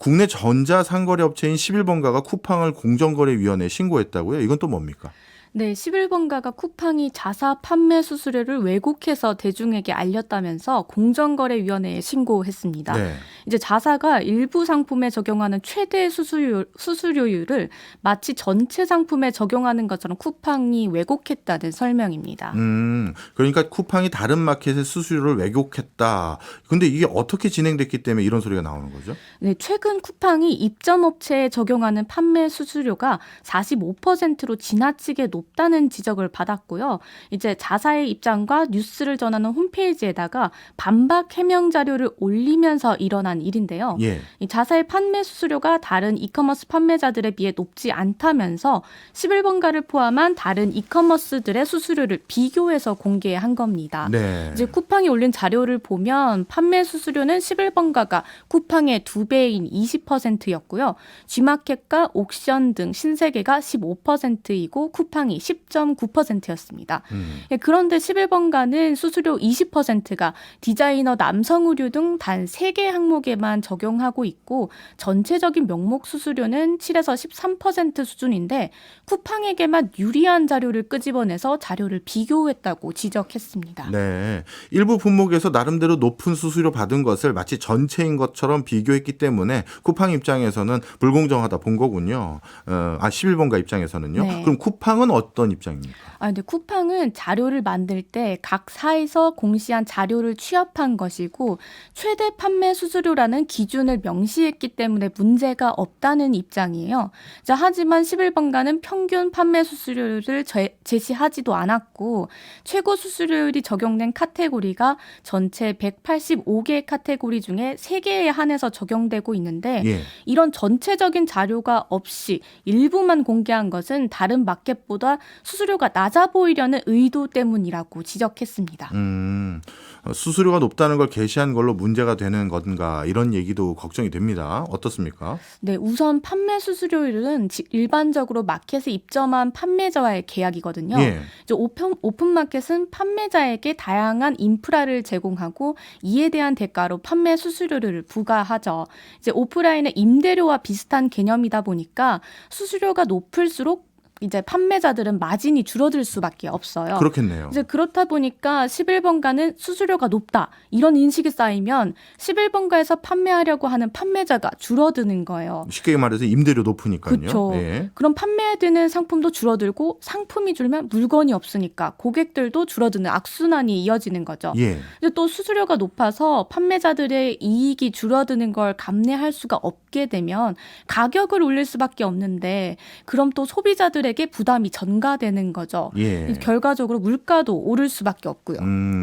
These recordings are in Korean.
국내 전자상거래 업체인 11번가가 쿠팡을 공정거래위원회에 신고했다고요? 이건 또 뭡니까? 네, 11번가가 쿠팡이 자사 판매 수수료를 왜곡해서 대중에게 알렸다면서 공정거래위원회에 신고했습니다. 네. 이제 자사가 일부 상품에 적용하는 최대 수수료율을 마치 전체 상품에 적용하는 것처럼 쿠팡이 왜곡했다는 설명입니다. 그러니까 쿠팡이 다른 마켓의 수수료를 왜곡했다. 근데 이게 어떻게 진행됐기 때문에 이런 소리가 나오는 거죠? 네, 최근 쿠팡이 입점업체에 적용하는 판매 수수료가 45%로 지나치게 높다는 지적을 받았고요. 이제 자사의 입장과 뉴스를 전하는 홈페이지에다가 반박 해명 자료를 올리면서 일어난 일인데요. 예. 이 자사의 판매 수수료가 다른 이커머스 판매자들에 비해 높지 않다면서 11번가를 포함한 다른 이커머스들의 수수료를 비교해서 공개한 겁니다. 네. 이제 쿠팡이 올린 자료를 보면 판매 수수료는 11번가가 쿠팡의 2배인 20%였고요. G마켓과 옥션 등 신세계가 15%이고 쿠팡이 10.9%였습니다. 그런데 11번가는 수수료 20%가 디자이너 남성 의류 등 단 3개 항목에만 적용하고 있고 전체적인 명목 수수료는 7에서 13% 수준인데 쿠팡에게만 유리한 자료를 끄집어내서 자료를 비교했다고 지적했습니다. 네. 일부 품목에서 나름대로 높은 수수료 받은 것을 마치 전체인 것처럼 비교했기 때문에 쿠팡 입장에서는 불공정하다 본 거군요. 11번가 입장에서는요. 네. 그럼 쿠팡은 어떤 입장입니까? 근데 쿠팡은 자료를 만들 때 각 사에서 공시한 자료를 취합한 것이고 최대 판매 수수료라는 기준을 명시했기 때문에 문제가 없다는 입장이에요. 자, 하지만 11번가는 평균 판매 수수료를 제시하지도 않았고 최고 수수료율이 적용된 카테고리가 전체 185개 카테고리 중에 3개에 한해서 적용되고 있는데 예. 이런 전체적인 자료가 없이 일부만 공개한 것은 다른 마켓보다 수수료가 낮아 보이려는 의도 때문이라고 지적했습니다. 수수료가 높다는 걸 게시한 걸로 문제가 되는 건가 이런 얘기도 걱정이 됩니다. 어떻습니까? 네, 우선 판매 수수료율은 일반적으로 마켓에 입점한 판매자와의 계약이거든요. 예. 이제 오픈마켓은 판매자에게 다양한 인프라를 제공하고 이에 대한 대가로 판매 수수료를 부과하죠. 이제 오프라인의 임대료와 비슷한 개념이다 보니까 수수료가 높을수록 이제 판매자들은 마진이 줄어들 수밖에 없어요. 그렇겠네요. 이제 그렇다 보니까 11번가는 수수료가 높다 이런 인식이 쌓이면 11번가에서 판매하려고 하는 판매자가 줄어드는 거예요. 쉽게 말해서 임대료 높으니까요. 그렇죠. 예. 그럼 판매되는 상품도 줄어들고 상품이 줄면 물건이 없으니까 고객들도 줄어드는 악순환이 이어지는 거죠. 예. 이제 또 수수료가 높아서 판매자들의 이익이 줄어드는 걸 감내할 수가 없게 되면 가격을 올릴 수밖에 없는데 그럼 또 소비자들에게 부담이 전가되는 거죠. 예. 결과적으로 물가도 오를 수밖에 없고요.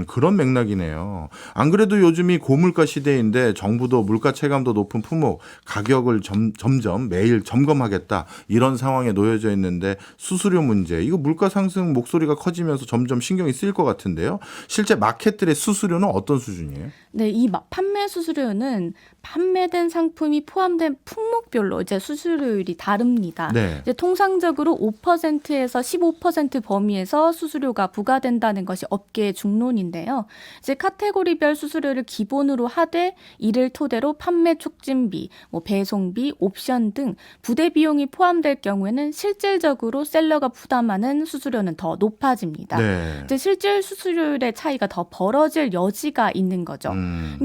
그런 맥락이네요. 안 그래도 요즘이 고물가 시대인데 정부도 물가 체감도 높은 품목 가격을 점점 매일 점검하겠다 이런 상황에 놓여져 있는데 수수료 문제 이거 물가 상승 목소리가 커지면서 점점 신경이 쓰일 것 같은데요. 실제 마켓들의 수수료는 어떤 수준이에요? 네, 이 판매 수수료는 판매된 상품이 포함된 품목별로 이제 수수료율이 다릅니다. 네. 이제 통상적으로 5%에서 15% 범위에서 수수료가 부과된다는 것이 업계의 중론인데요. 이제 카테고리별 수수료를 기본으로 하되 이를 토대로 판매 촉진비, 배송비, 옵션 등 부대 비용이 포함될 경우에는 실질적으로 셀러가 부담하는 수수료는 더 높아집니다. 네. 이제 실질 수수료율의 차이가 더 벌어질 여지가 있는 거죠.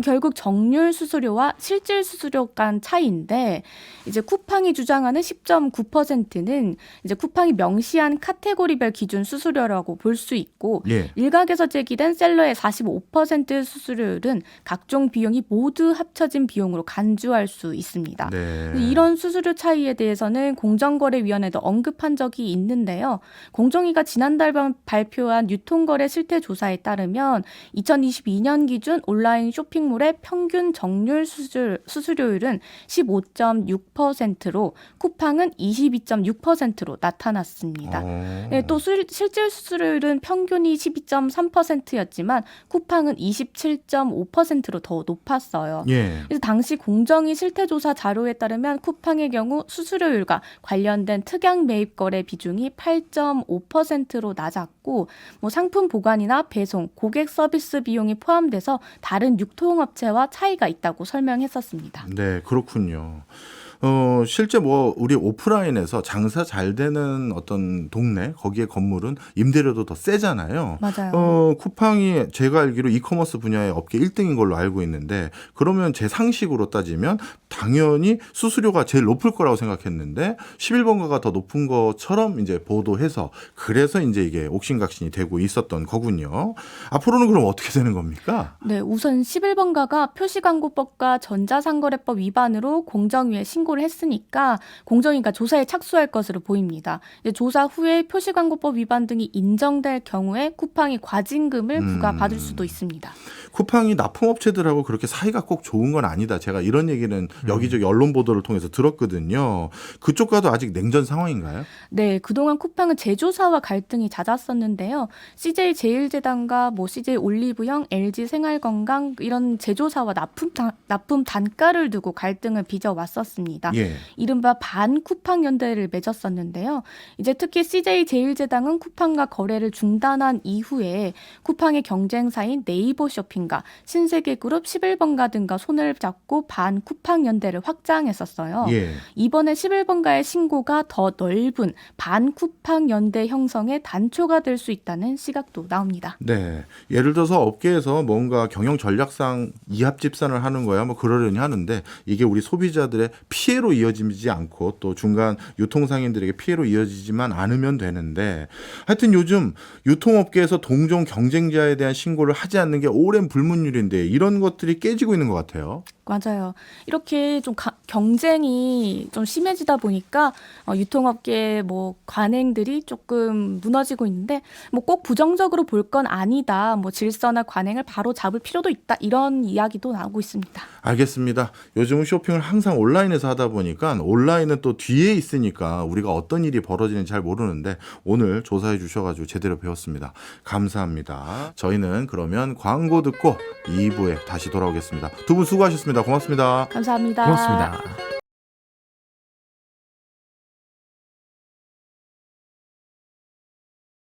결국 정률 수수료와 실질 수수료 간 차이인데 이제 쿠팡이 주장하는 10.9%는 이제 쿠팡이 명시한 카테고리별 기준 수수료라고 볼 수 있고 예. 일각에서 제기된 셀러의 45% 수수료율은 각종 비용이 모두 합쳐진 비용으로 간주할 수 있습니다. 네. 이런 수수료 차이에 대해서는 공정거래위원회도 언급한 적이 있는데요. 공정위가 지난달 발표한 유통거래 실태 조사에 따르면 2022년 기준 온라인 쇼핑몰의 평균 정률 수수료율은 15.6%로 쿠팡은 22.6%로 나타났습니다. 나타났습니다. 네, 또 실질 수수료율은 평균이 12.3%였지만 쿠팡은 27.5%로 더 높았어요. 예. 그래서 당시 공정위 실태조사 자료에 따르면 쿠팡의 경우 수수료율과 관련된 특약 매입 거래 비중이 8.5%로 낮았고 뭐 상품 보관이나 배송, 고객 서비스 비용이 포함돼서 다른 유통업체와 차이가 있다고 설명했었습니다. 네, 그렇군요. 실제 뭐 우리 오프라인에서 장사 잘 되는 어떤 동네 거기에 건물은 임대료도 더 세잖아요. 맞아요. 쿠팡이 제가 알기로 이커머스 분야의 업계 1등인 걸로 알고 있는데 그러면 제 상식으로 따지면 당연히 수수료가 제일 높을 거라고 생각했는데 11번가가 더 높은 것처럼 이제 보도해서 그래서 이제 이게 옥신각신이 되고 있었던 거군요. 앞으로는 그럼 어떻게 되는 겁니까? 네, 우선 11번가가 표시광고법과 전자상거래법 위반으로 공정위에 신고를 했으니까 공정위가 조사에 착수할 것으로 보입니다. 이제 조사 후에 표시광고법 위반 등이 인정될 경우에 쿠팡이 과징금을 부과받을 수도 있습니다. 쿠팡이 납품업체들하고 그렇게 사이가 꼭 좋은 건 아니다. 제가 이런 얘기는 여기저기 언론 보도를 통해서 들었거든요. 그쪽과도 아직 냉전 상황인가요? 네, 그동안 쿠팡은 제조사와 갈등이 잦았었는데요. CJ 제일제당과 뭐 CJ 올리브영, LG 생활건강 이런 제조사와 납품 단가를 두고 갈등을 빚어왔었습니다. 예. 이른바 반쿠팡 연대를 맺었었는데요. 이제 특히 CJ 제일제당은 쿠팡과 거래를 중단한 이후에 쿠팡의 경쟁사인 네이버 쇼핑과 신세계그룹 11번가 등과 손을 잡고 반쿠팡 연대를 확장했었어요. 예. 이번에 11번가의 신고가 더 넓은 반쿠팡 연대 형성의 단초가 될 수 있다는 시각도 나옵니다. 네. 예를 들어서 업계에서 뭔가 경영 전략상 이합 집산을 하는 거야 뭐 그러려니 하는데 이게 우리 소비자들의 피해로 이어지지 않고 또 중간 유통상인들에게 피해로 이어지지만 않으면 되는데 하여튼 요즘 유통업계에서 동종 경쟁자에 대한 신고를 하지 않는 게 오랜 불문율인데 이런 것들이 깨지고 있는 것 같아요. 맞아요. 이렇게 좀 경쟁이 좀 심해지다 보니까 유통업계 뭐 관행들이 조금 무너지고 있는데 뭐 꼭 부정적으로 볼 건 아니다. 뭐 질서나 관행을 바로 잡을 필요도 있다. 이런 이야기도 나오고 있습니다. 알겠습니다. 요즘은 쇼핑을 항상 온라인에서 하다 보니까 온라인은 또 뒤에 있으니까 우리가 어떤 일이 벌어지는지 잘 모르는데 오늘 조사해 주셔가지고 제대로 배웠습니다. 감사합니다. 저희는 그러면 광고 듣고 2부에 다시 돌아오겠습니다. 두 분 수고하셨습니다. 고맙습니다. 감사합니다. 고맙습니다.